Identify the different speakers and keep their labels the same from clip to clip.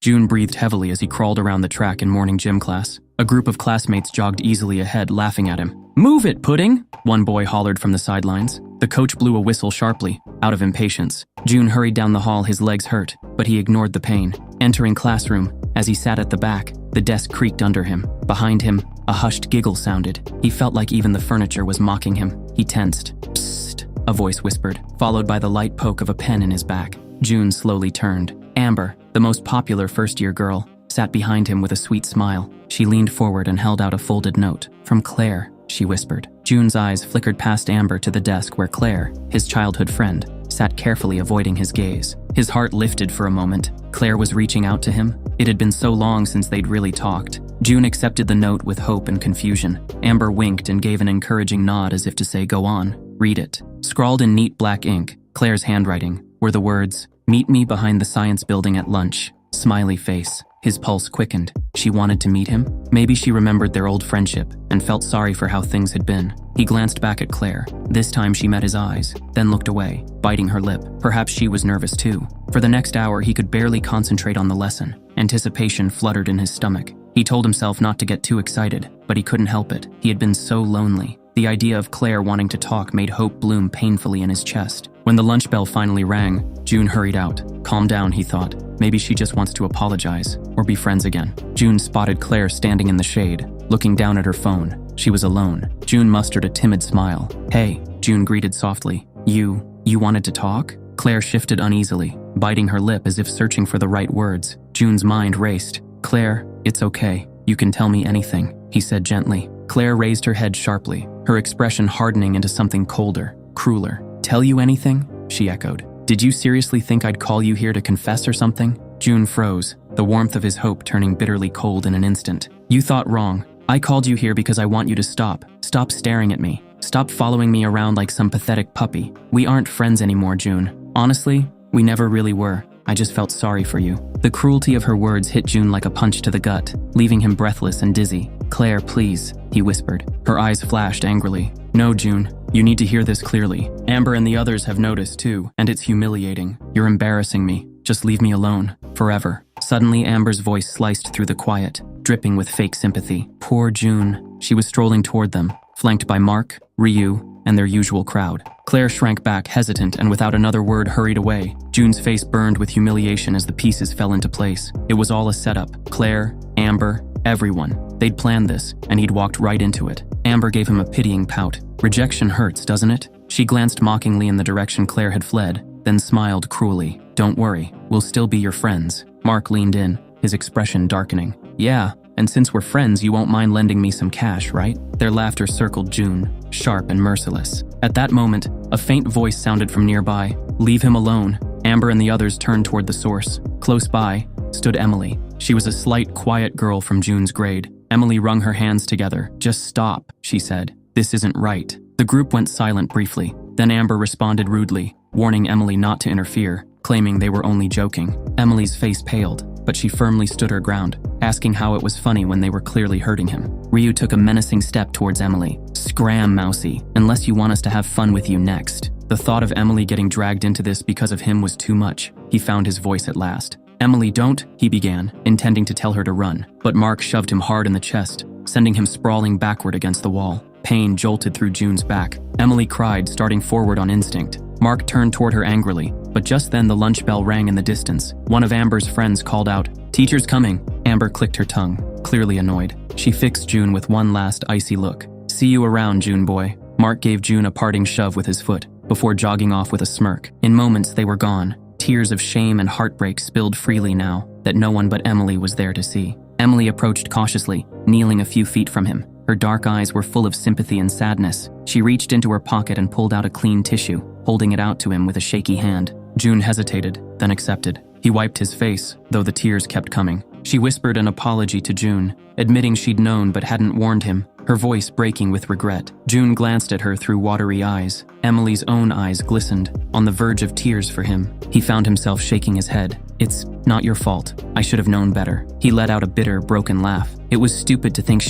Speaker 1: June breathed heavily as he crawled around the track in morning gym class. A group of classmates jogged easily ahead, laughing at him. "Move it, Pudding!" one boy hollered from the sidelines. The coach blew a whistle sharply, out of impatience. June hurried down the hall, his legs hurt, but he ignored the pain. Entering classroom, as he sat at the back, the desk creaked under him. Behind him, a hushed giggle sounded. He felt like even the furniture was mocking him. He tensed. "Psst," a voice whispered, followed by the light poke of a pen in his back. June slowly turned. Amber, the most popular first-year girl, sat behind him with a sweet smile. She leaned forward and held out a folded note. "From Claire," she whispered. June's eyes flickered past Amber to the desk where Claire, his childhood friend, sat carefully avoiding his gaze. His heart lifted for a moment. Claire was reaching out to him. It had been so long since they'd really talked. June accepted the note with hope and confusion. Amber winked and gave an encouraging nod as if to say, "Go on, read it." Scrawled in neat black ink, Claire's handwriting, were the words, "Meet me behind the science building at lunch." Smiley face. His pulse quickened. She wanted to meet him? Maybe she remembered their old friendship and felt sorry for how things had been. He glanced back at Claire. This time she met his eyes, then looked away, biting her lip. Perhaps she was nervous too. For the next hour, he could barely concentrate on the lesson. Anticipation fluttered in his stomach. He told himself not to get too excited, but he couldn't help it. He had been so lonely. The idea of Claire wanting to talk made hope bloom painfully in his chest. When the lunch bell finally rang, June hurried out. Calm down, he thought. Maybe she just wants to apologize, or be friends again. June spotted Claire standing in the shade, looking down at her phone. She was alone. June mustered a timid smile. "Hey," June greeted softly. You wanted to talk?" Claire shifted uneasily, biting her lip as if searching for the right words. June's mind raced. "Claire, it's okay. You can tell me anything," he said gently. Claire raised her head sharply, her expression hardening into something colder, crueler. "Tell you anything?" she echoed. "Did you seriously think I'd call you here to confess or something?" June froze, the warmth of his hope turning bitterly cold in an instant. "You thought wrong. I called you here because I want you to stop. Stop staring at me. Stop following me around like some pathetic puppy. We aren't friends anymore, June. Honestly, we never really were. I just felt sorry for you." The cruelty of her words hit June like a punch to the gut, leaving him breathless and dizzy. "Claire, please," he whispered. Her eyes flashed angrily. "No, June. You need to hear this clearly. Amber and the others have noticed too, and it's humiliating. You're embarrassing me. Just leave me alone. Forever." Suddenly, Amber's voice sliced through the quiet, dripping with fake sympathy. Poor June. She was strolling toward them, flanked by Mark, Ryu, and their usual crowd. Claire shrank back, hesitant, and without another word hurried away. June's face burned with humiliation as the pieces fell into place. It was all a setup. Claire, Amber, everyone. They'd planned this, and he'd walked right into it. Amber gave him a pitying pout. "Rejection hurts, doesn't it?" She glanced mockingly in the direction Claire had fled, then smiled cruelly. "Don't worry, we'll still be your friends." Mark leaned in, his expression darkening. "Yeah, and since we're friends, you won't mind lending me some cash, right?" Their laughter circled June, sharp and merciless. At that moment, a faint voice sounded from nearby. "Leave him alone." Amber and the others turned toward the source. Close by stood Emily. She was a slight, quiet girl from June's grade. Emily wrung her hands together. "Just stop," she said. "This isn't right." The group went silent briefly. Then Amber responded rudely, warning Emily not to interfere, claiming they were only joking. Emily's face paled, but she firmly stood her ground, asking how it was funny when they were clearly hurting him. Ryu took a menacing step towards Emily. "Scram, Mousy, unless you want us to have fun with you next." The thought of Emily getting dragged into this because of him was too much. He found his voice at last. "Emily, don't," he began, intending to tell her to run, but Mark shoved him hard in the chest, sending him sprawling backward against the wall. Pain jolted through June's back. Emily cried, starting forward on instinct. Mark turned toward her angrily, but just then the lunch bell rang in the distance. One of Amber's friends called out, "Teacher's coming." Amber clicked her tongue, clearly annoyed. She fixed June with one last icy look. "See you around, June boy." Mark gave June a parting shove with his foot, before jogging off with a smirk. In moments, they were gone. Tears of shame and heartbreak spilled freely now that no one but Emily was there to see. Emily approached cautiously, kneeling a few feet from him. Her dark eyes were full of sympathy and sadness. She reached into her pocket and pulled out a clean tissue, holding it out to him with a shaky hand. June hesitated, then accepted. He wiped his face, though the tears kept coming. She whispered an apology to June, admitting she'd known but hadn't warned him, her voice breaking with regret. June glanced at her through watery eyes. Emily's own eyes glistened, on the verge of tears for him. He found himself shaking his head. "It's not your fault. I should have known better." He let out a bitter, broken laugh. It was stupid to think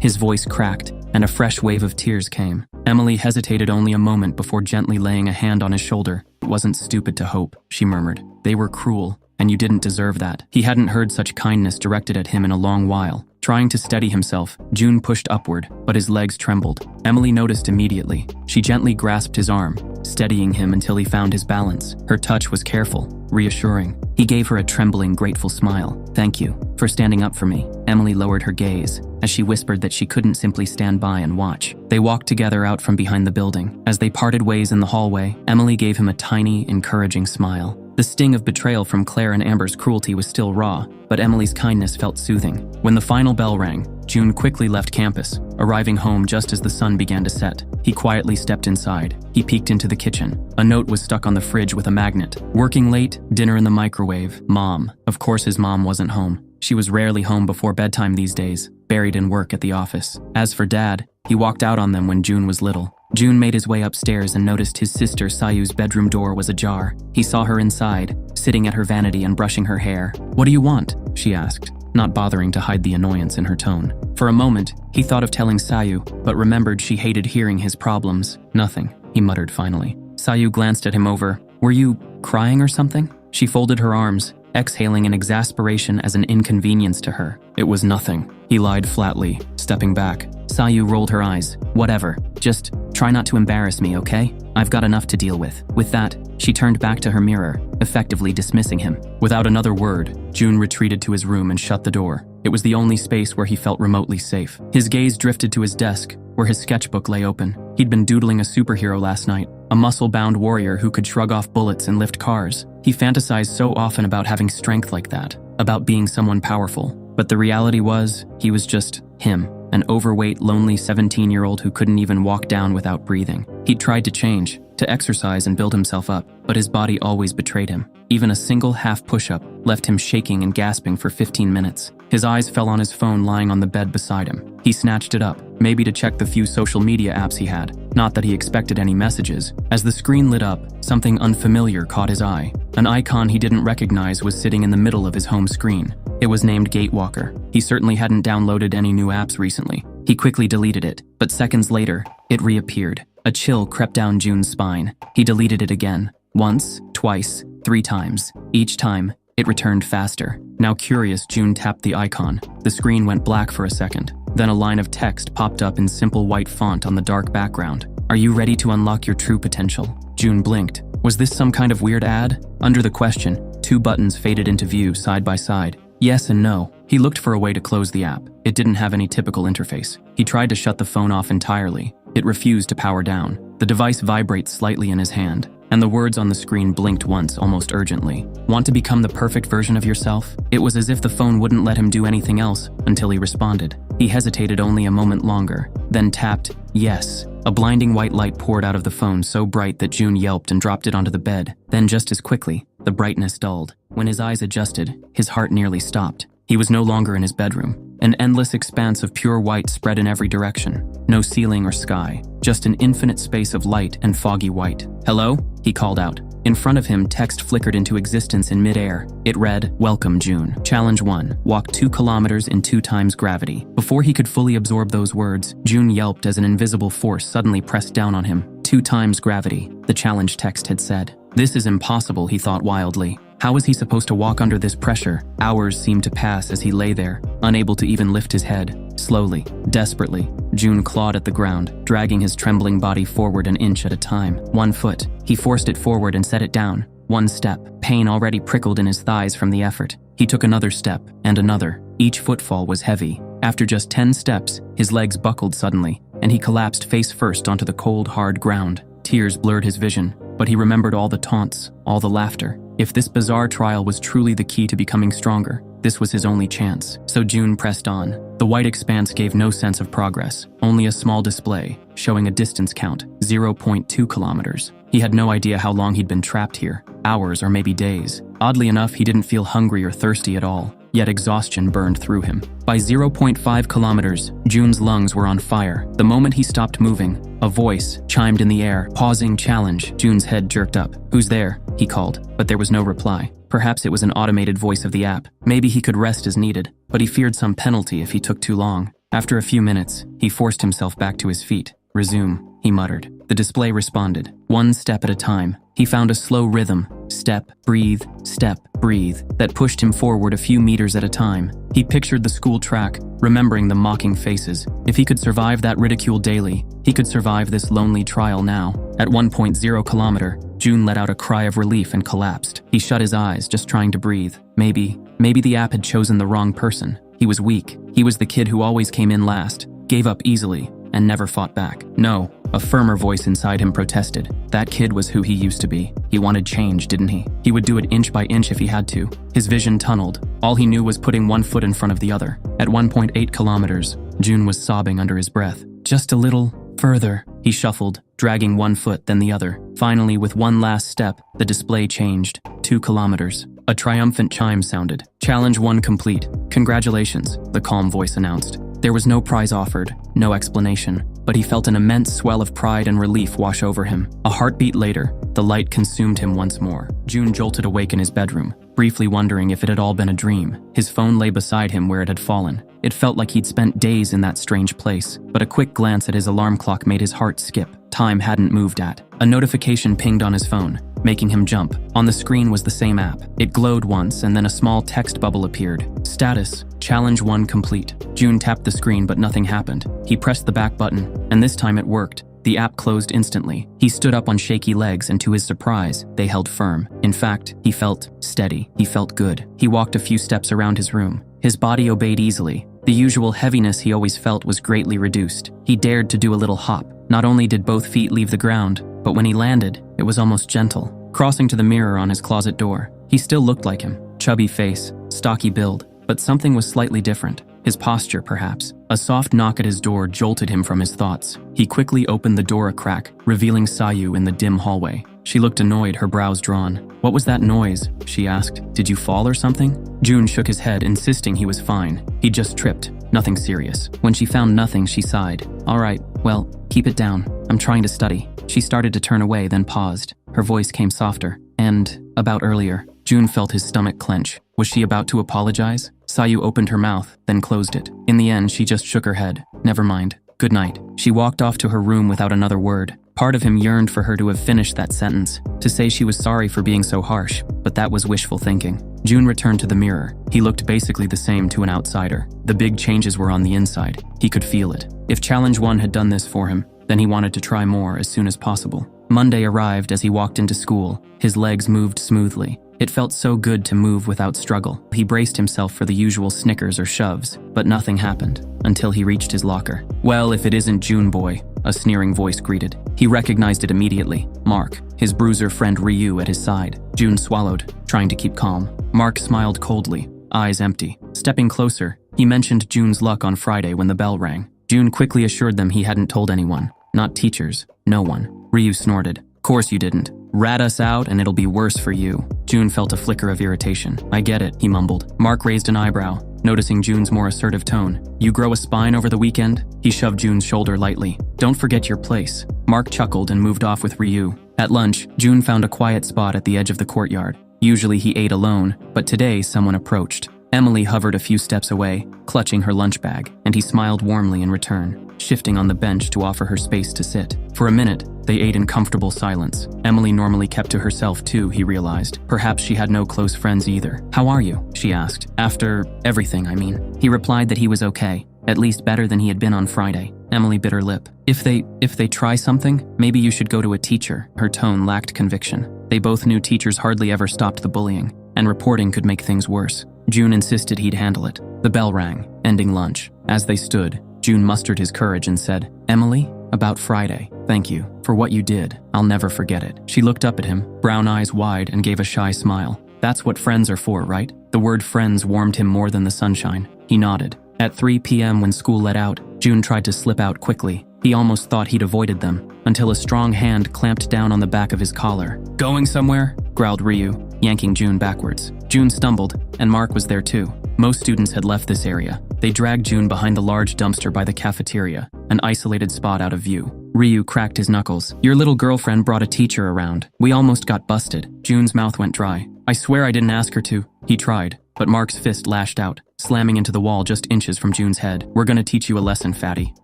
Speaker 1: His voice cracked, and a fresh wave of tears came. Emily hesitated only a moment before gently laying a hand on his shoulder. "It wasn't stupid to hope," she murmured. "They were cruel. and you didn't deserve that." He hadn't heard such kindness directed at him in a long while. Trying to steady himself, June pushed upward, but his legs trembled. Emily noticed immediately. She gently grasped his arm, steadying him until he found his balance. Her touch was careful, reassuring. He gave her a trembling, grateful smile. "Thank you for standing up for me." Emily lowered her gaze as she whispered that she couldn't simply stand by and watch. They walked together out from behind the building. As they parted ways in the hallway, Emily gave him a tiny, encouraging smile. The sting of betrayal from Claire and Amber's cruelty was still raw, but Emily's kindness felt soothing. When the final bell rang, June quickly left campus, arriving home just as the sun began to set. He quietly stepped inside. He peeked into the kitchen. A note was stuck on the fridge with a magnet. "Working late, dinner in the microwave. Mom." Of course his mom wasn't home. She was rarely home before bedtime these days, buried in work at the office. As for Dad, he walked out on them when June was little. June made his way upstairs and noticed his sister Sayu's bedroom door was ajar. He saw her inside, sitting at her vanity and brushing her hair. "What do you want?" she asked, not bothering to hide the annoyance in her tone. For a moment, he thought of telling Sayu, but remembered she hated hearing his problems. "Nothing," he muttered finally. Sayu glanced at him over. "Were you crying or something?" She folded her arms, exhaling in exasperation as an inconvenience to her. "It was nothing," he lied flatly, stepping back. Sayu rolled her eyes. "Whatever. Just try not to embarrass me, okay? I've got enough to deal with." With that, she turned back to her mirror, effectively dismissing him. Without another word, June retreated to his room and shut the door. It was the only space where he felt remotely safe. His gaze drifted to his desk, where his sketchbook lay open. He'd been doodling a superhero last night, a muscle-bound warrior who could shrug off bullets and lift cars. He fantasized so often about having strength like that, about being someone powerful. But the reality was, he was just him, an overweight, lonely 17-year-old who couldn't even walk down without breathing. He'd tried to change, to exercise and build himself up, but his body always betrayed him. Even a single half push-up left him shaking and gasping for 15 minutes. His eyes fell on his phone lying on the bed beside him. He snatched it up, maybe to check the few social media apps he had. Not that he expected any messages. As the screen lit up, something unfamiliar caught his eye. An icon he didn't recognize was sitting in the middle of his home screen. It was named Gatewalker. He certainly hadn't downloaded any new apps recently. He quickly deleted it, but seconds later, it reappeared. A chill crept down June's spine. He deleted it again. Once, twice, 3 times. Each time, it returned faster. Now curious, June tapped the icon. The screen went black for a second. Then a line of text popped up in simple white font on the dark background. "Are you ready to unlock your true potential?" June blinked. Was this some kind of weird ad? Under the question, 2 buttons faded into view side by side. Yes and no. He looked for a way to close the app. It didn't have any typical interface. He tried to shut the phone off entirely. It refused to power down. The device vibrates slightly in his hand, and the words on the screen blinked once, almost urgently. "Want to become the perfect version of yourself?" It was as if the phone wouldn't let him do anything else until he responded. He hesitated only a moment longer, then tapped yes. A blinding white light poured out of the phone, so bright that June yelped and dropped it onto the bed. Then just as quickly, the brightness dulled. When his eyes adjusted, his heart nearly stopped. He was no longer in his bedroom. An endless expanse of pure white spread in every direction. No ceiling or sky, just an infinite space of light and foggy white. "Hello?" he called out. In front of him, text flickered into existence in midair. It read, "Welcome, June. Challenge 1. Walk 2 kilometers in 2 times gravity." Before he could fully absorb those words, June yelped as an invisible force suddenly pressed down on him. 2 times gravity, the challenge text had said. This is impossible, he thought wildly. How was he supposed to walk under this pressure? Hours seemed to pass as he lay there, unable to even lift his head. Slowly, desperately, June clawed at the ground, dragging his trembling body forward an inch at a time. 1 foot. He forced it forward and set it down. 1 step. Pain already prickled in his thighs from the effort. He took another step, and another. Each footfall was heavy. After just 10 steps, his legs buckled suddenly, and he collapsed face first onto the cold, hard ground. Tears blurred his vision, but he remembered all the taunts, all the laughter. If this bizarre trial was truly the key to becoming stronger, this was his only chance. So June pressed on. The white expanse gave no sense of progress, only a small display, showing a distance count, 0.2 kilometers. He had no idea how long he'd been trapped here, hours or maybe days. Oddly enough, he didn't feel hungry or thirsty at all, yet exhaustion burned through him. By 0.5 kilometers, June's lungs were on fire. The moment he stopped moving, a voice chimed in the air, pausing challenge. June's head jerked up. "Who's there?" he called, but there was no reply. Perhaps it was an automated voice of the app. Maybe he could rest as needed, but he feared some penalty if he took too long. After a few minutes, he forced himself back to his feet. "Resume," he muttered. The display responded. 1 step at a time, he found a slow rhythm, step, breathe, step, breathe, that pushed him forward a few meters at a time. He pictured the school track, remembering the mocking faces. If he could survive that ridicule daily, he could survive this lonely trial now. At 1.0 kilometer, June let out a cry of relief and collapsed. He shut his eyes, just trying to breathe. Maybe the app had chosen the wrong person. He was weak. He was the kid who always came in last, gave up easily, and never fought back. No, a firmer voice inside him protested. That kid was who he used to be. He wanted change, didn't he? He would do it inch by inch if he had to. His vision tunneled. All he knew was putting one foot in front of the other. At 1.8 kilometers, June was sobbing under his breath. Just a little further, he shuffled, dragging one foot then the other. Finally, with one last step, the display changed. 2 kilometers. A triumphant chime sounded. Challenge 1 complete. Congratulations, the calm voice announced. There was no prize offered, no explanation, but he felt an immense swell of pride and relief wash over him. A heartbeat later, the light consumed him once more. June jolted awake in his bedroom, briefly wondering if it had all been a dream. His phone lay beside him where it had fallen. It felt like he'd spent days in that strange place, but a quick glance at his alarm clock made his heart skip. Time hadn't moved at. A notification pinged on his phone, making him jump. On the screen was the same app. It glowed once, and then a small text bubble appeared. Status, Challenge 1 complete. June tapped the screen, but nothing happened. He pressed the back button, and this time it worked. The app closed instantly. He stood up on shaky legs, and to his surprise, they held firm. In fact, he felt steady. He felt good. He walked a few steps around his room. His body obeyed easily. The usual heaviness he always felt was greatly reduced. He dared to do a little hop. Not only did both feet leave the ground, but when he landed, it was almost gentle. Crossing to the mirror on his closet door, he still looked like him. Chubby face, stocky build, but something was slightly different. His posture, perhaps. A soft knock at his door jolted him from his thoughts. He quickly opened the door a crack, revealing Sayu in the dim hallway. She looked annoyed, her brows drawn. "What was that noise?" she asked. "Did you fall or something?" June shook his head, insisting he was fine. He just tripped. Nothing serious. When she found nothing, she sighed. "All right, well, keep it down. I'm trying to study." She started to turn away, then paused. Her voice came softer. "And about earlier." June felt his stomach clench. Was she about to apologize? Sayu opened her mouth, then closed it. In the end, she just shook her head. "Never mind. Good night." She walked off to her room without another word. Part of him yearned for her to have finished that sentence, to say she was sorry for being so harsh, but that was wishful thinking. June returned to the mirror. He looked basically the same to an outsider. The big changes were on the inside. He could feel it. If Challenge 1 had done this for him, then he wanted to try more as soon as possible. Monday arrived as he walked into school. His legs moved smoothly. It felt so good to move without struggle. He braced himself for the usual snickers or shoves, but nothing happened until he reached his locker. "Well, if it isn't June boy," a sneering voice greeted. He recognized it immediately. Mark, his bruiser friend Ryu at his side. June swallowed, trying to keep calm. Mark smiled coldly, eyes empty. Stepping closer, he mentioned June's luck on Friday when the bell rang. June quickly assured them he hadn't told anyone. Not teachers, no one. Ryu snorted. "Course you didn't. Rat us out and it'll be worse for you." June felt a flicker of irritation. "I get it," he mumbled. Mark raised an eyebrow, noticing June's more assertive tone. "You grow a spine over the weekend?" He shoved June's shoulder lightly. "Don't forget your place." Mark chuckled and moved off with Ryu. At lunch, June found a quiet spot at the edge of the courtyard. Usually he ate alone, but today someone approached. Emily hovered a few steps away, clutching her lunch bag, and he smiled warmly in return, shifting on the bench to offer her space to sit. For a minute, they ate in comfortable silence. Emily normally kept to herself too, he realized. Perhaps she had no close friends either. "How are you?" she asked. "After everything, I mean." He replied that he was okay, at least better than he had been on Friday. Emily bit her lip. If they try something, maybe you should go to a teacher." Her tone lacked conviction. They both knew teachers hardly ever stopped the bullying, and reporting could make things worse. June insisted he'd handle it. The bell rang, ending lunch. As they stood, June mustered his courage and said, "Emily, about Friday. Thank you for what you did. I'll never forget it." She looked up at him, brown eyes wide, and gave a shy smile. "That's what friends are for, right?" The word friends warmed him more than the sunshine. He nodded. At 3 p.m. when school let out, June tried to slip out quickly. He almost thought he'd avoided them, until a strong hand clamped down on the back of his collar. "Going somewhere?" growled Ryu, yanking June backwards. June stumbled, and Mark was there too. Most students had left this area. They dragged June behind the large dumpster by the cafeteria, an isolated spot out of view. Ryu cracked his knuckles. "Your little girlfriend brought a teacher around. We almost got busted." June's mouth went dry. "I swear I didn't ask her to." He tried, but Mark's fist lashed out, slamming into the wall just inches from June's head. "We're gonna teach you a lesson, fatty.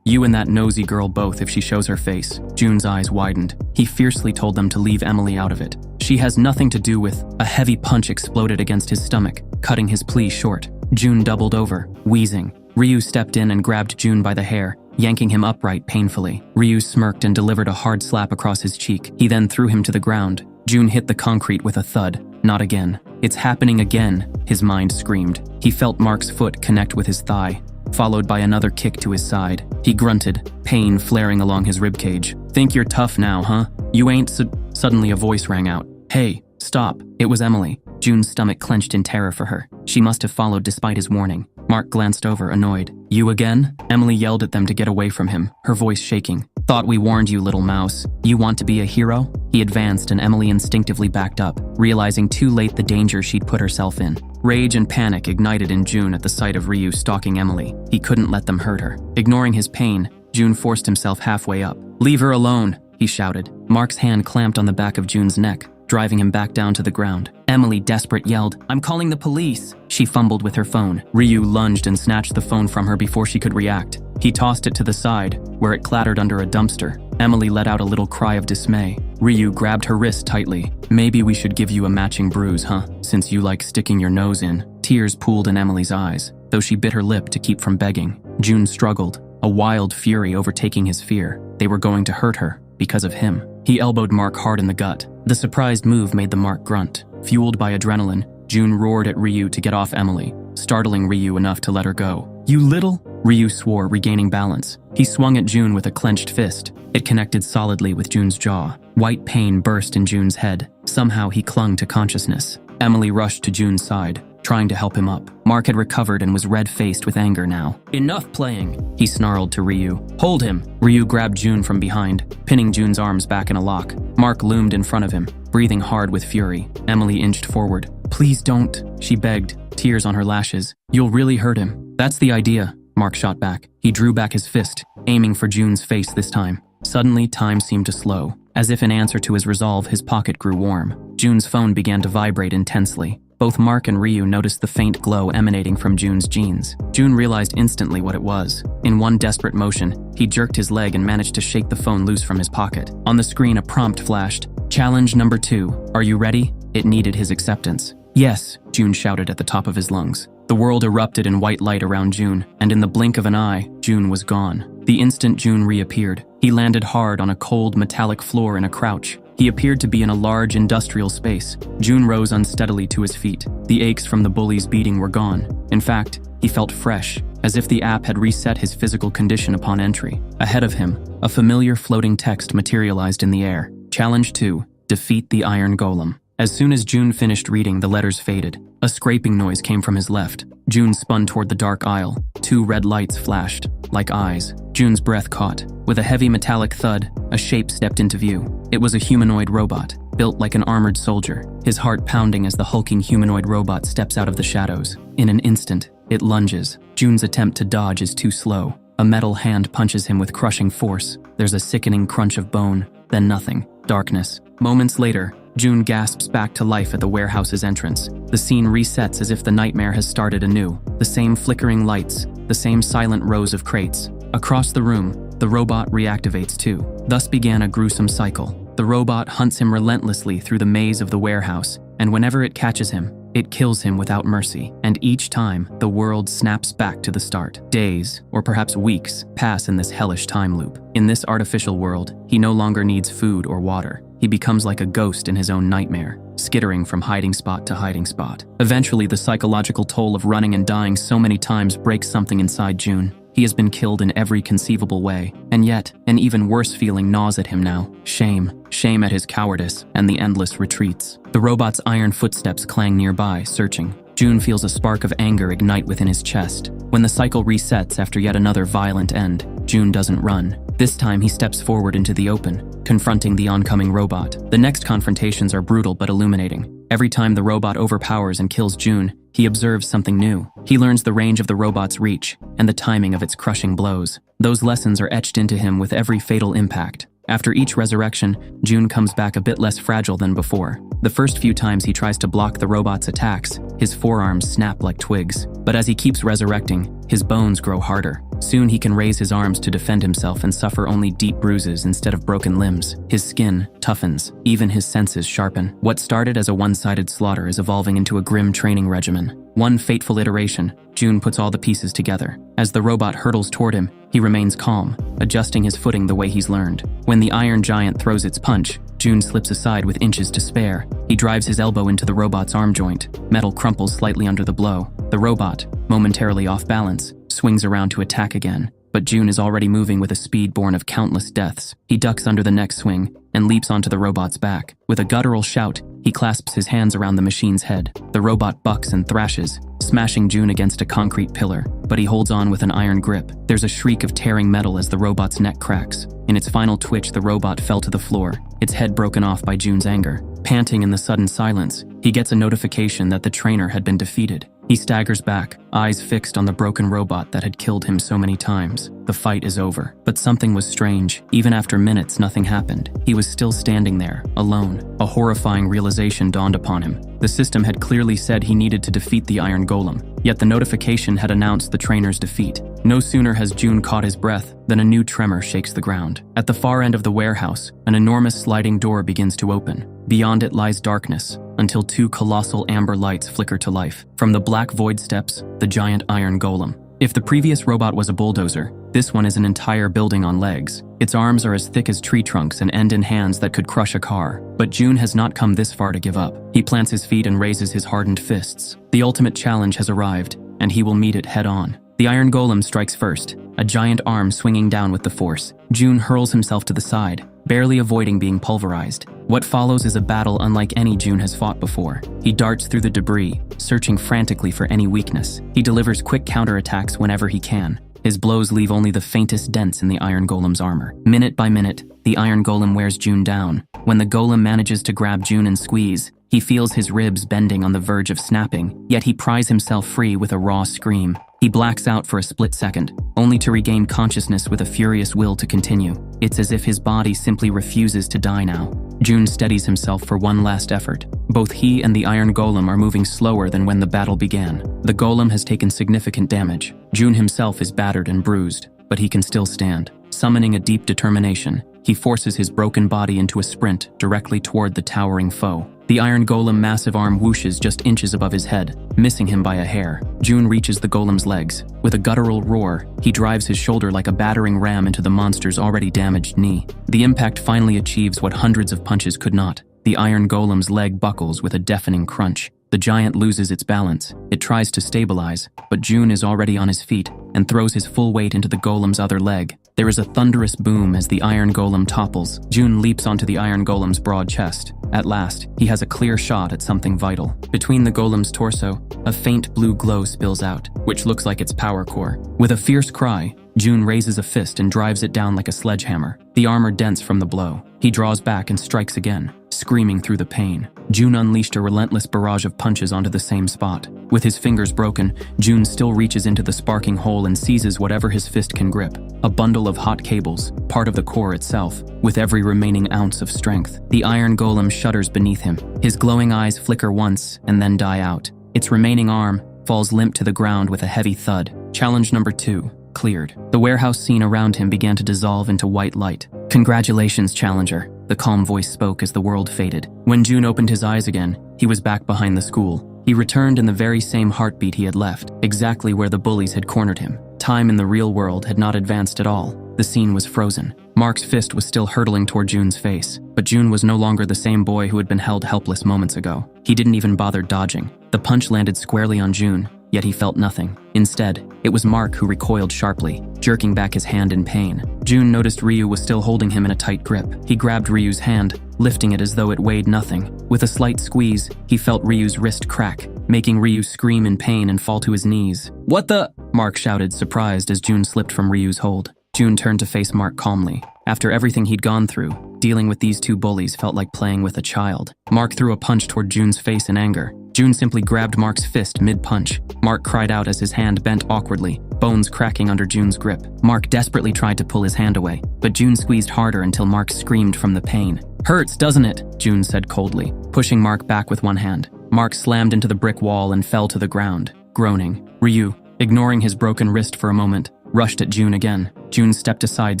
Speaker 1: You and that nosy girl both if she shows her face." June's eyes widened. He fiercely told them to leave Emily out of it. She She has nothing to do with. A heavy punch exploded against his stomach, cutting his plea short. June doubled over, wheezing. Ryu stepped in and grabbed June by the hair, yanking him upright painfully. Ryu smirked and delivered a hard slap across his cheek. He then threw him to the ground. June hit the concrete with a thud. Not again. It's happening again, his mind screamed. He felt Mark's foot connect with his thigh, followed by another kick to his side. He grunted, pain flaring along his ribcage. Think you're tough now, huh? You ain't Suddenly a voice rang out. Hey, stop. It was Emily. June's stomach clenched in terror for her. She must have followed despite his warning. Mark glanced over, annoyed. You again? Emily yelled at them to get away from him, her voice shaking. Thought we warned you, little mouse. You want to be a hero? He advanced and Emily instinctively backed up, realizing too late the danger she'd put herself in. Rage and panic ignited in June at the sight of Ryu stalking Emily. He couldn't let them hurt her. Ignoring his pain, June forced himself halfway up. Leave her alone, he shouted. Mark's hand clamped on the back of June's neck, driving him back down to the ground. Emily, desperate, yelled, I'm calling the police. She fumbled with her phone. Ryu lunged and snatched the phone from her before she could react. He tossed it to the side, where it clattered under a dumpster. Emily let out a little cry of dismay. Ryu grabbed her wrist tightly. Maybe we should give you a matching bruise, huh? Since you like sticking your nose in. Tears pooled in Emily's eyes, though she bit her lip to keep from begging. June struggled, a wild fury overtaking his fear. They were going to hurt her, because of him. He elbowed Mark hard in the gut. The surprised move made the Mark grunt. Fueled by adrenaline, June roared at Ryu to get off Emily, startling Ryu enough to let her go. You little? Ryu swore, regaining balance. He swung at June with a clenched fist. It connected solidly with June's jaw. White pain burst in June's head. Somehow he clung to consciousness. Emily rushed to June's side, trying to help him up. Mark had recovered and was red-faced with anger now. Enough playing, he snarled to Ryu. Hold him. Ryu grabbed June from behind, pinning June's arms back in a lock. Mark loomed in front of him, breathing hard with fury. Emily inched forward. Please don't, she begged, tears on her lashes. You'll really hurt him. That's the idea, Mark shot back. He drew back his fist, aiming for June's face this time. Suddenly, time seemed to slow. As if in answer to his resolve, his pocket grew warm. June's phone began to vibrate intensely. Both Mark and Ryu noticed the faint glow emanating from June's jeans. June realized instantly what it was. In one desperate motion, he jerked his leg and managed to shake the phone loose from his pocket. On the screen, a prompt flashed. Challenge number 2. Are you ready? It needed his acceptance. Yes, June shouted at the top of his lungs. The world erupted in white light around June, and in the blink of an eye, June was gone. The instant June reappeared, he landed hard on a cold, metallic floor in a crouch. He appeared to be in a large industrial space. June rose unsteadily to his feet. The aches from the bully's beating were gone. In fact, he felt fresh, as if the app had reset his physical condition upon entry. Ahead of him, a familiar floating text materialized in the air. Challenge 2. Defeat the Iron Golem. As soon as June finished reading, the letters faded. A scraping noise came from his left. June spun toward the dark aisle. 2 red lights flashed, like eyes. June's breath caught. With a heavy metallic thud, a shape stepped into view. It was a humanoid robot, built like an armored soldier, his heart pounding as the hulking humanoid robot steps out of the shadows. In an instant, it lunges. June's attempt to dodge is too slow. A metal hand punches him with crushing force. There's a sickening crunch of bone, then nothing. Darkness. Moments later, June gasps back to life at the warehouse's entrance. The scene resets as if the nightmare has started anew. The same flickering lights, the same silent rows of crates. Across the room, the robot reactivates too. Thus began a gruesome cycle. The robot hunts him relentlessly through the maze of the warehouse, and whenever it catches him, it kills him without mercy. And each time, the world snaps back to the start. Days, or perhaps weeks, pass in this hellish time loop. In this artificial world, he no longer needs food or water. He becomes like a ghost in his own nightmare, skittering from hiding spot to hiding spot. Eventually, the psychological toll of running and dying so many times breaks something inside June. He has been killed in every conceivable way, and yet, an even worse feeling gnaws at him now. Shame. Shame at his cowardice and the endless retreats. The robot's iron footsteps clang nearby, searching. June feels a spark of anger ignite within his chest. When the cycle resets after yet another violent end, June doesn't run. This time he steps forward into the open, confronting the oncoming robot. The next confrontations are brutal but illuminating. Every time the robot overpowers and kills June, he observes something new. He learns the range of the robot's reach and the timing of its crushing blows. Those lessons are etched into him with every fatal impact. After each resurrection, June comes back a bit less fragile than before. The first few times he tries to block the robot's attacks, his forearms snap like twigs. But as he keeps resurrecting, his bones grow harder. Soon he can raise his arms to defend himself and suffer only deep bruises instead of broken limbs. His skin toughens, even his senses sharpen. What started as a one-sided slaughter is evolving into a grim training regimen. One fateful iteration, June puts all the pieces together. As the robot hurtles toward him, he remains calm, adjusting his footing the way he's learned. When the iron giant throws its punch, June slips aside with inches to spare. He drives his elbow into the robot's arm joint. Metal crumples slightly under the blow. The robot, momentarily off balance, swings around to attack again. But June is already moving with a speed born of countless deaths. He ducks under the next swing and leaps onto the robot's back. With a guttural shout, he clasps his hands around the machine's head. The robot bucks and thrashes, smashing June against a concrete pillar, but he holds on with an iron grip. There's a shriek of tearing metal as the robot's neck cracks. In its final twitch, the robot fell to the floor, its head broken off by June's anger. Panting in the sudden silence, he gets a notification that the trainer had been defeated. He staggers back, eyes fixed on the broken robot that had killed him so many times. The fight is over. But something was strange. Even after minutes, nothing happened. He was still standing there, alone. A horrifying realization dawned upon him. The system had clearly said he needed to defeat the Iron Golem, yet the notification had announced the trainer's defeat. No sooner has June caught his breath than a new tremor shakes the ground. At the far end of the warehouse, an enormous sliding door begins to open. Beyond it lies darkness, until two colossal amber lights flicker to life. From the black void steps the giant Iron Golem. If the previous robot was a bulldozer, this one is an entire building on legs. Its arms are as thick as tree trunks and end in hands that could crush a car. But June has not come this far to give up. He plants his feet and raises his hardened fists. The ultimate challenge has arrived, and he will meet it head on. The Iron Golem strikes first, a giant arm swinging down with the force. June hurls himself to the side, barely avoiding being pulverized. What follows is a battle unlike any June has fought before. He darts through the debris, searching frantically for any weakness. He delivers quick counterattacks whenever he can. His blows leave only the faintest dents in the Iron Golem's armor. Minute by minute, the Iron Golem wears June down. When the Golem manages to grab June and squeeze, he feels his ribs bending on the verge of snapping, yet he pries himself free with a raw scream. He blacks out for a split second, only to regain consciousness with a furious will to continue. It's as if his body simply refuses to die now. June steadies himself for one last effort. Both he and the Iron Golem are moving slower than when the battle began. The Golem has taken significant damage. June himself is battered and bruised, but he can still stand. Summoning a deep determination, he forces his broken body into a sprint directly toward the towering foe. The Iron Golem's massive arm whooshes just inches above his head, missing him by a hair. June reaches the Golem's legs. With a guttural roar, he drives his shoulder like a battering ram into the monster's already damaged knee. The impact finally achieves what hundreds of punches could not. The Iron Golem's leg buckles with a deafening crunch. The giant loses its balance. It tries to stabilize, but June is already on his feet and throws his full weight into the Golem's other leg. There is a thunderous boom as the Iron Golem topples. June leaps onto the Iron Golem's broad chest. At last, he has a clear shot at something vital. Between the Golem's torso, a faint blue glow spills out, which looks like its power core. With a fierce cry, June raises a fist and drives it down like a sledgehammer. The armor dents from the blow. He draws back and strikes again, screaming through the pain. June unleashed a relentless barrage of punches onto the same spot. With his fingers broken, June still reaches into the sparking hole and seizes whatever his fist can grip. A bundle of hot cables, part of the core itself, with every remaining ounce of strength. The Iron Golem shudders beneath him. His glowing eyes flicker once and then die out. Its remaining arm falls limp to the ground with a heavy thud. Challenge number 2. Cleared. The warehouse scene around him began to dissolve into white light. "Congratulations, Challenger," the calm voice spoke as the world faded. When June opened his eyes again, he was back behind the school. He returned in the very same heartbeat he had left, exactly where the bullies had cornered him. Time in the real world had not advanced at all. The scene was frozen. Mark's fist was still hurtling toward June's face, but June was no longer the same boy who had been held helpless moments ago. He didn't even bother dodging. The punch landed squarely on June, yet he felt nothing. Instead, it was Mark who recoiled sharply, jerking back his hand in pain. June noticed Ryu was still holding him in a tight grip. He grabbed Ryu's hand, lifting it as though it weighed nothing. With a slight squeeze, he felt Ryu's wrist crack, making Ryu scream in pain and fall to his knees. "What the?" Mark shouted, surprised as June slipped from Ryu's hold. June turned to face Mark calmly. After everything he'd gone through, dealing with these two bullies felt like playing with a child. Mark threw a punch toward June's face in anger. June simply grabbed Mark's fist mid-punch. Mark cried out as his hand bent awkwardly, bones cracking under June's grip. Mark desperately tried to pull his hand away, but June squeezed harder until Mark screamed from the pain. "Hurts, doesn't it?" June said coldly, pushing Mark back with one hand. Mark slammed into the brick wall and fell to the ground, groaning. Ryu, ignoring his broken wrist for a moment, rushed at June again. June stepped aside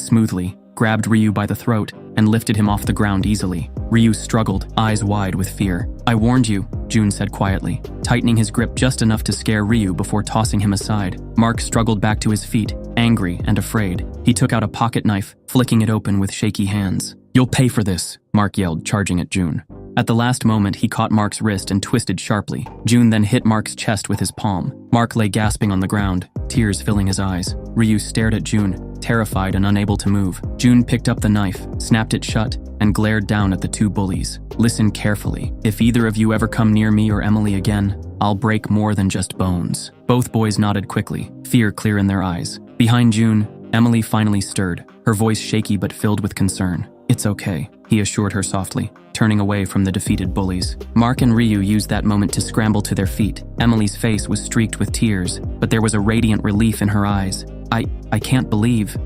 Speaker 1: smoothly, grabbed Ryu by the throat, and lifted him off the ground easily. Ryu struggled, eyes wide with fear. "I warned you," June said quietly, tightening his grip just enough to scare Ryu before tossing him aside. Mark struggled back to his feet, angry and afraid. He took out a pocket knife, flicking it open with shaky hands. "You'll pay for this," Mark yelled, charging at June. At the last moment, he caught Mark's wrist and twisted sharply. June then hit Mark's chest with his palm. Mark lay gasping on the ground, tears filling his eyes. Ryu stared at June, terrified and unable to move. June picked up the knife, snapped it shut, and glared down at the two bullies. "Listen carefully. If either of you ever come near me or Emily again, I'll break more than just bones." Both boys nodded quickly, fear clear in their eyes. Behind June, Emily finally stirred, her voice shaky but filled with concern. "It's okay," he assured her softly, turning away from the defeated bullies. Mark and Ryu used that moment to scramble to their feet. Emily's face was streaked with tears, but there was a radiant relief in her eyes. I can't believe.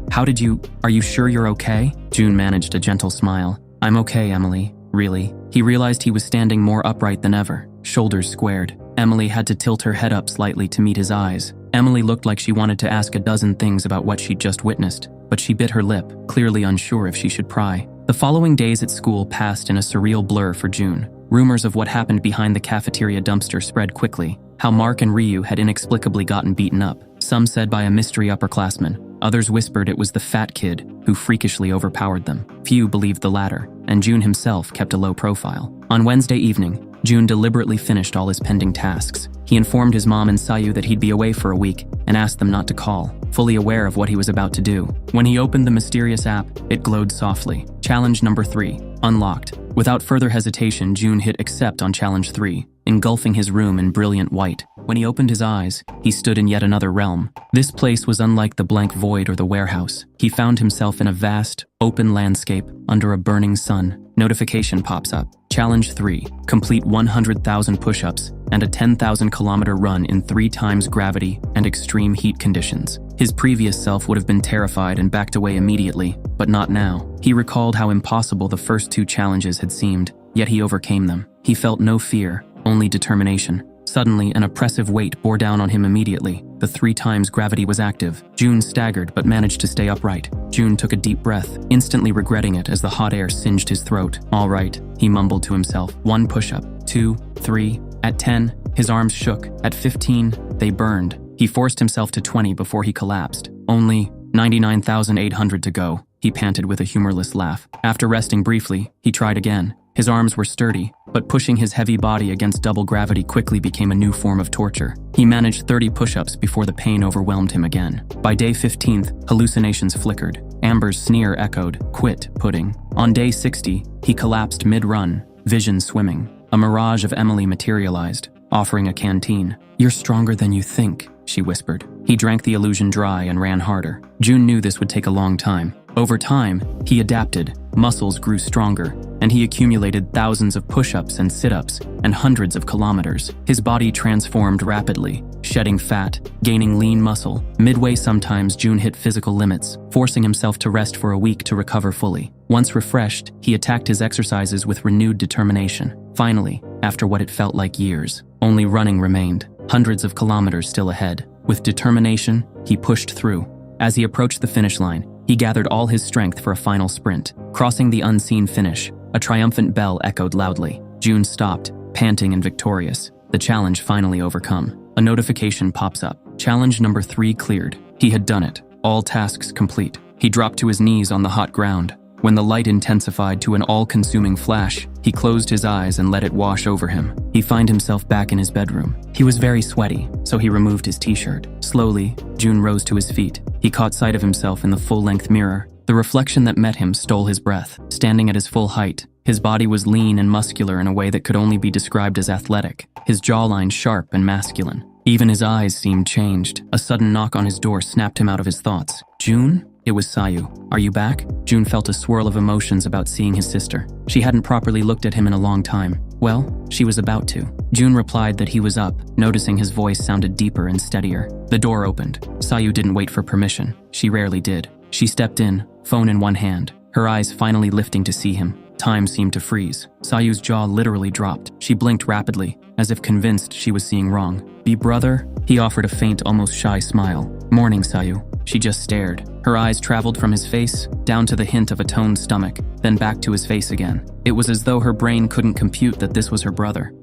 Speaker 1: Are you sure you're okay?" June managed a gentle smile. "I'm okay, Emily. Really?" He realized he was standing more upright than ever, shoulders squared. Emily had to tilt her head up slightly to meet his eyes. Emily looked like she wanted to ask a dozen things about what she'd just witnessed, but she bit her lip, clearly unsure if she should pry. The following days at school passed in a surreal blur for June. Rumors of what happened behind the cafeteria dumpster spread quickly, how Mark and Ryu had inexplicably gotten beaten up. Some said by a mystery upperclassman. Others whispered it was the fat kid who freakishly overpowered them. Few believed the latter, and June himself kept a low profile. On Wednesday evening, June deliberately finished all his pending tasks. He informed his mom and Sayu that he'd be away for a week and asked them not to call, fully aware of what he was about to do. When he opened the mysterious app, it glowed softly. Challenge number 3, unlocked. Without further hesitation, June hit accept on challenge 3, engulfing his room in brilliant white. When he opened his eyes, he stood in yet another realm. This place was unlike the blank void or the warehouse. He found himself in a vast, open landscape under a burning sun. Notification pops up. Challenge 3, complete 100,000 push-ups and a 10,000-kilometer run in 3 times gravity and extreme heat conditions. His previous self would have been terrified and backed away immediately, but not now. He recalled how impossible the first 2 challenges had seemed, yet he overcame them. He felt no fear, only determination. Suddenly, an oppressive weight bore down on him immediately. The 3 times gravity was active. June staggered but managed to stay upright. June took a deep breath, instantly regretting it as the hot air singed his throat. "All right," he mumbled to himself. 1 push-up, 2, 3. At 10, his arms shook. At 15, they burned. He forced himself to 20 before he collapsed. Only 99,800 to go, he panted with a humorless laugh. After resting briefly, he tried again. His arms were sturdy, but pushing his heavy body against double gravity quickly became a new form of torture. He managed 30 push-ups before the pain overwhelmed him again. By day 15th, hallucinations flickered. Amber's sneer echoed, "Quit, pudding." On day 60, he collapsed mid-run, vision swimming. A mirage of Emily materialized, offering a canteen. "You're stronger than you think," she whispered. He drank the illusion dry and ran harder. June knew this would take a long time. Over time, he adapted, muscles grew stronger, and he accumulated thousands of push-ups and sit-ups and hundreds of kilometers. His body transformed rapidly, shedding fat, gaining lean muscle. Midway sometimes, June hit physical limits, forcing himself to rest for a week to recover fully. Once refreshed, he attacked his exercises with renewed determination. Finally, after what it felt like years, only running remained, hundreds of kilometers still ahead. With determination, he pushed through. As he approached the finish line, he gathered all his strength for a final sprint. Crossing the unseen finish, a triumphant bell echoed loudly. June stopped, panting and victorious, the challenge finally overcome. A notification pops up. Challenge number 3 cleared. He had done it. All tasks complete. He dropped to his knees on the hot ground. When the light intensified to an all-consuming flash, he closed his eyes and let it wash over him. He found himself back in his bedroom. He was very sweaty, so he removed his t-shirt. Slowly, June rose to his feet. He caught sight of himself in the full-length mirror. The reflection that met him stole his breath. Standing at his full height, his body was lean and muscular in a way that could only be described as athletic, his jawline sharp and masculine. Even his eyes seemed changed. A sudden knock on his door snapped him out of his thoughts. "June?" It was Sayu. "Are you back?" June felt a swirl of emotions about seeing his sister. She hadn't properly looked at him in a long time. Well, she was about to. June replied that he was up, noticing his voice sounded deeper and steadier. The door opened. Sayu didn't wait for permission. She rarely did. She stepped in, phone in one hand, her eyes finally lifting to see him. Time seemed to freeze. Sayu's jaw literally dropped. She blinked rapidly, as if convinced she was seeing wrong. "Be brother?" He offered a faint, almost shy smile. "Morning, Sayu." She just stared. Her eyes traveled from his face, down to the hint of a toned stomach, then back to his face again. It was as though her brain couldn't compute that this was her brother.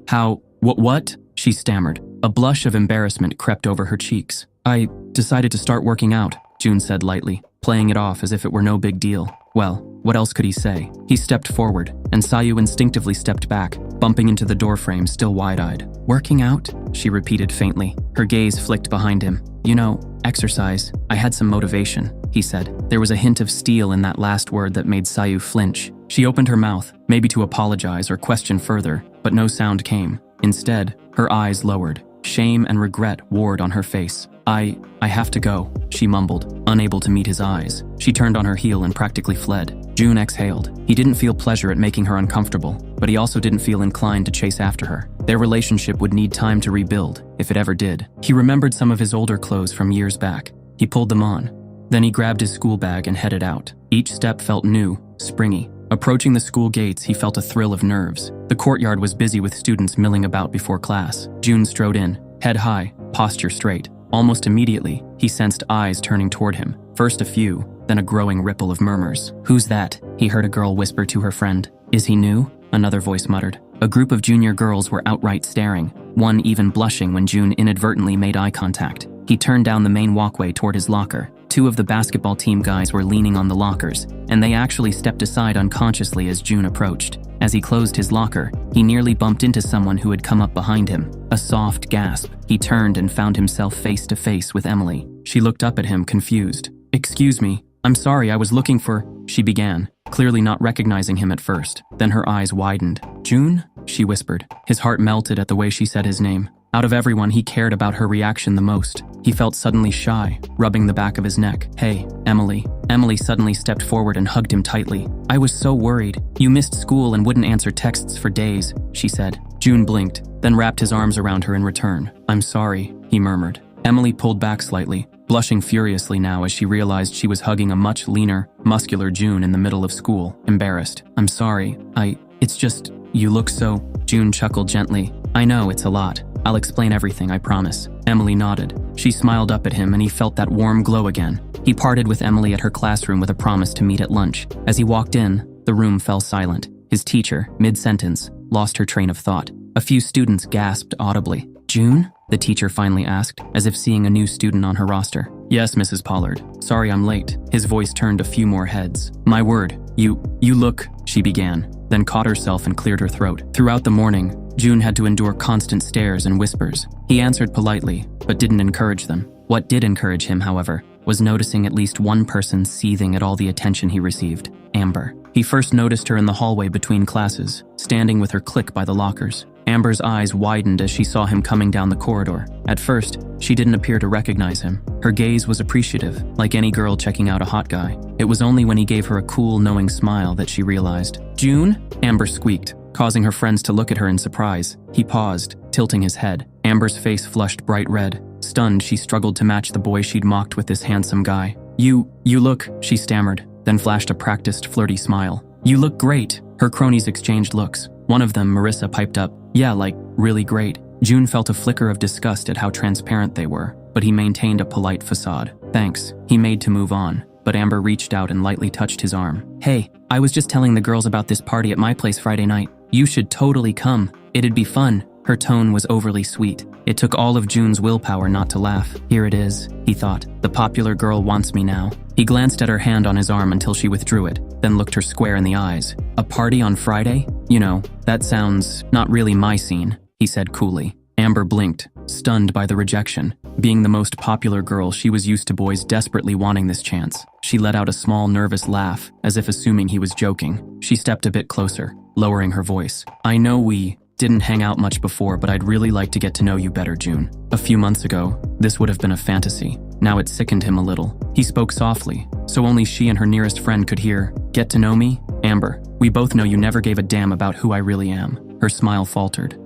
Speaker 1: What? She stammered. A blush of embarrassment crept over her cheeks. I decided to start working out, June said lightly, playing it off as if it were no big deal. Well, what else could he say? He stepped forward, and Sayu instinctively stepped back, bumping into the doorframe, still wide-eyed. Working out? She repeated faintly. Her gaze flicked behind him. You know, exercise. I had some motivation, he said. There was a hint of steel in that last word that made Sayu flinch. She opened her mouth, maybe to apologize or question further, but no sound came. Instead, her eyes lowered. Shame and regret warred on her face. I have to go, she mumbled, unable to meet his eyes. She turned on her heel and practically fled. June exhaled. He didn't feel pleasure at making her uncomfortable, but he also didn't feel inclined to chase after her. Their relationship would need time to rebuild, if it ever did. He remembered some of his older clothes from years back. He pulled them on. Then he grabbed his school bag and headed out. Each step felt new, springy. Approaching the school gates, he felt a thrill of nerves. The courtyard was busy with students milling about before class. June strode in, head high, posture straight. Almost immediately, he sensed eyes turning toward him. First a few, then a growing ripple of murmurs. Who's that? He heard a girl whisper to her friend. Is he new? Another voice muttered. A group of junior girls were outright staring, one even blushing when June inadvertently made eye contact. He turned down the main walkway toward his locker. Two of the basketball team guys were leaning on the lockers, and they actually stepped aside unconsciously as June approached. As he closed his locker, he nearly bumped into someone who had come up behind him. A soft gasp. He turned and found himself face to face with Emily. She looked up at him, confused. Excuse me, I'm sorry, I was looking for, she began, clearly not recognizing him at first. Then her eyes widened. June? She whispered. His heart melted at the way she said his name. Out of everyone, he cared about her reaction the most. He felt suddenly shy, rubbing the back of his neck. Hey, Emily. Emily suddenly stepped forward and hugged him tightly. I was so worried. You missed school and wouldn't answer texts for days, she said. June blinked, then wrapped his arms around her in return. I'm sorry, he murmured. Emily pulled back slightly, blushing furiously now as she realized she was hugging a much leaner, muscular June in the middle of school, embarrassed. I'm sorry, it's just, you look so… June chuckled gently. I know, it's a lot. I'll explain everything, I promise. Emily nodded. She smiled up at him and he felt that warm glow again. He parted with Emily at her classroom with a promise to meet at lunch. As he walked in, the room fell silent. His teacher, mid-sentence, lost her train of thought. A few students gasped audibly. June? The teacher finally asked, as if seeing a new student on her roster. Yes, Mrs. Pollard. Sorry I'm late. His voice turned a few more heads. My word, you look… she began, then caught herself and cleared her throat. Throughout the morning, June had to endure constant stares and whispers. He answered politely, but didn't encourage them. What did encourage him, however, was noticing at least one person seething at all the attention he received. Amber. He first noticed her in the hallway between classes, standing with her clique by the lockers. Amber's eyes widened as she saw him coming down the corridor. At first, she didn't appear to recognize him. Her gaze was appreciative, like any girl checking out a hot guy. It was only when he gave her a cool, knowing smile that she realized. June? Amber squeaked, causing her friends to look at her in surprise. He paused, tilting his head. Amber's face flushed bright red. Stunned, she struggled to match the boy she'd mocked with this handsome guy. You look, she stammered, then flashed a practiced, flirty smile. You look great. Her cronies exchanged looks. One of them, Marissa, piped up, yeah, like, really great. June felt a flicker of disgust at how transparent they were, but he maintained a polite facade. Thanks. He made to move on, but Amber reached out and lightly touched his arm. Hey, I was just telling the girls about this party at my place Friday night. You should totally come. It'd be fun. Her tone was overly sweet. It took all of June's willpower not to laugh. Here it is, he thought. The popular girl wants me now. He glanced at her hand on his arm until she withdrew it, then looked her square in the eyes. A party on Friday? You know, that sounds not really my scene, he said coolly. Amber blinked, stunned by the rejection. Being the most popular girl, she was used to boys desperately wanting this chance. She let out a small, nervous laugh, as if assuming he was joking. She stepped a bit closer, lowering her voice. I know we didn't hang out much before, but I'd really like to get to know you better, June. A few months ago, this would have been a fantasy. Now it sickened him a little. He spoke softly, so only she and her nearest friend could hear. Get to know me? Amber, we both know you never gave a damn about who I really am. Her smile faltered.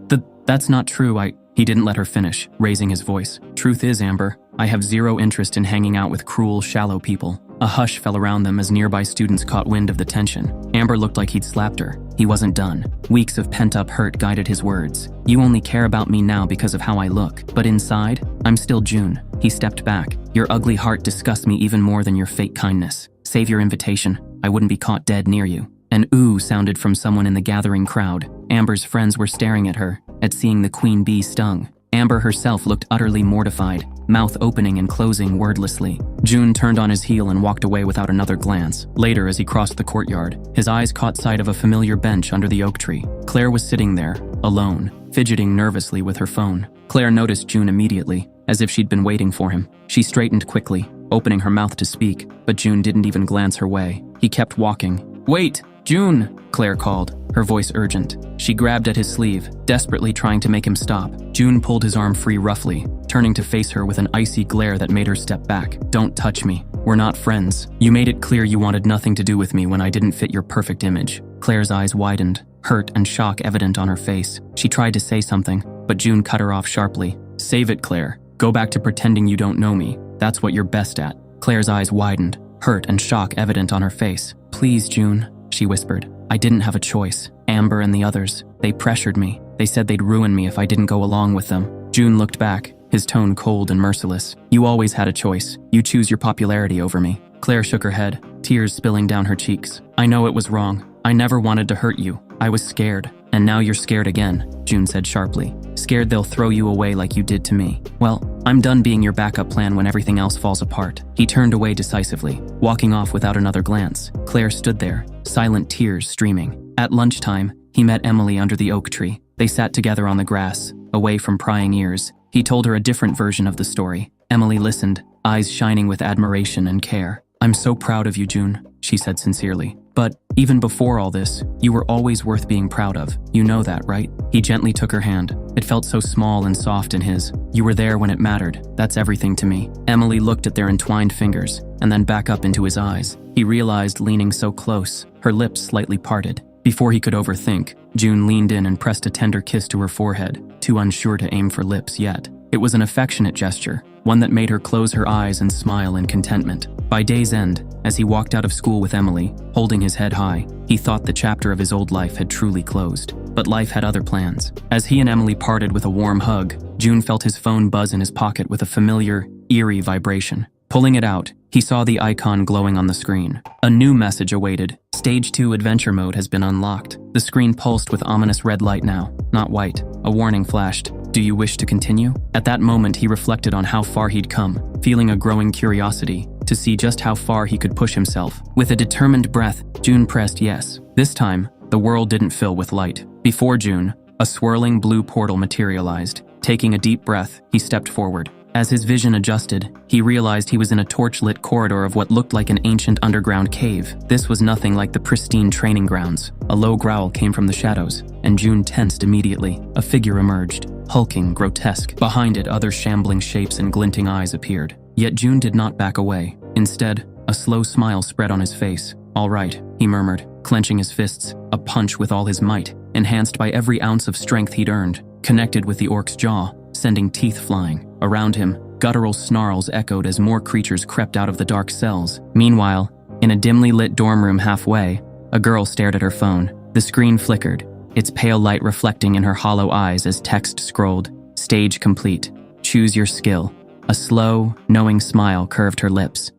Speaker 1: That's not true, He didn't let her finish, raising his voice. Truth is, Amber, I have zero interest in hanging out with cruel, shallow people. A hush fell around them as nearby students caught wind of the tension. Amber looked like he'd slapped her. He wasn't done. Weeks of pent-up hurt guided his words. You only care about me now because of how I look, but inside, I'm still June. He stepped back. Your ugly heart disgusts me even more than your fake kindness. Save your invitation. I wouldn't be caught dead near you. An ooh sounded from someone in the gathering crowd. Amber's friends were staring at her, at seeing the queen bee stung. Amber herself looked utterly mortified, mouth opening and closing wordlessly. June turned on his heel and walked away without another glance. Later, as he crossed the courtyard, his eyes caught sight of a familiar bench under the oak tree. Claire was sitting there, alone, fidgeting nervously with her phone. Claire noticed June immediately, as if she'd been waiting for him. She straightened quickly, opening her mouth to speak, but June didn't even glance her way. He kept walking. "Wait, June!" Claire called, her voice urgent. She grabbed at his sleeve, desperately trying to make him stop. June pulled his arm free roughly, turning to face her with an icy glare that made her step back. "Don't touch me. We're not friends. You made it clear you wanted nothing to do with me when I didn't fit your perfect image." Claire's eyes widened, hurt and shock evident on her face. She tried to say something, but June cut her off sharply. "Save it, Claire. Go back to pretending you don't know me. That's what you're best at." Claire's eyes widened, hurt and shock evident on her face. "Please, June," she whispered. "I didn't have a choice. Amber and the others, they pressured me. They said they'd ruin me if I didn't go along with them." June looked back, his tone cold and merciless. "You always had a choice. You choose your popularity over me." Claire shook her head, tears spilling down her cheeks. "I know it was wrong. I never wanted to hurt you. I was scared. And now you're scared again," June said sharply. "Scared they'll throw you away like you did to me. Well, I'm done being your backup plan when everything else falls apart." He turned away decisively, walking off without another glance. Claire stood there, silent tears streaming. At lunchtime, he met Emily under the oak tree. They sat together on the grass, away from prying ears. He told her a different version of the story. Emily listened, eyes shining with admiration and care. "I'm so proud of you, June," she said sincerely. "But even before all this, you were always worth being proud of. You know that, right?" He gently took her hand. It felt so small and soft in his. "You were there when it mattered. That's everything to me." Emily looked at their entwined fingers, and then back up into his eyes. He realized leaning so close, her lips slightly parted. Before he could overthink, June leaned in and pressed a tender kiss to her forehead, too unsure to aim for lips yet. It was an affectionate gesture, one that made her close her eyes and smile in contentment. By day's end, as he walked out of school with Emily, holding his head high, he thought the chapter of his old life had truly closed. But life had other plans. As he and Emily parted with a warm hug, June felt his phone buzz in his pocket with a familiar, eerie vibration. Pulling it out, he saw the icon glowing on the screen. A new message awaited. Stage 2 adventure mode has been unlocked. The screen pulsed with ominous red light now, not white. A warning flashed. "Do you wish to continue?" At that moment, he reflected on how far he'd come, feeling a growing curiosity to see just how far he could push himself. With a determined breath, June pressed yes. This time, the world didn't fill with light. Before June, a swirling blue portal materialized. Taking a deep breath, he stepped forward. As his vision adjusted, he realized he was in a torch-lit corridor of what looked like an ancient underground cave. This was nothing like the pristine training grounds. A low growl came from the shadows, and June tensed immediately. A figure emerged, hulking, grotesque. Behind it, other shambling shapes and glinting eyes appeared. Yet June did not back away. Instead, a slow smile spread on his face. "All right," he murmured, clenching his fists, a punch with all his might, enhanced by every ounce of strength he'd earned, connected with the orc's jaw, sending teeth flying. Around him, guttural snarls echoed as more creatures crept out of the dark cells. Meanwhile, in a dimly lit dorm room halfway, a girl stared at her phone. The screen flickered, its pale light reflecting in her hollow eyes as text scrolled, "Stage complete. Choose your skill." A slow, knowing smile curved her lips.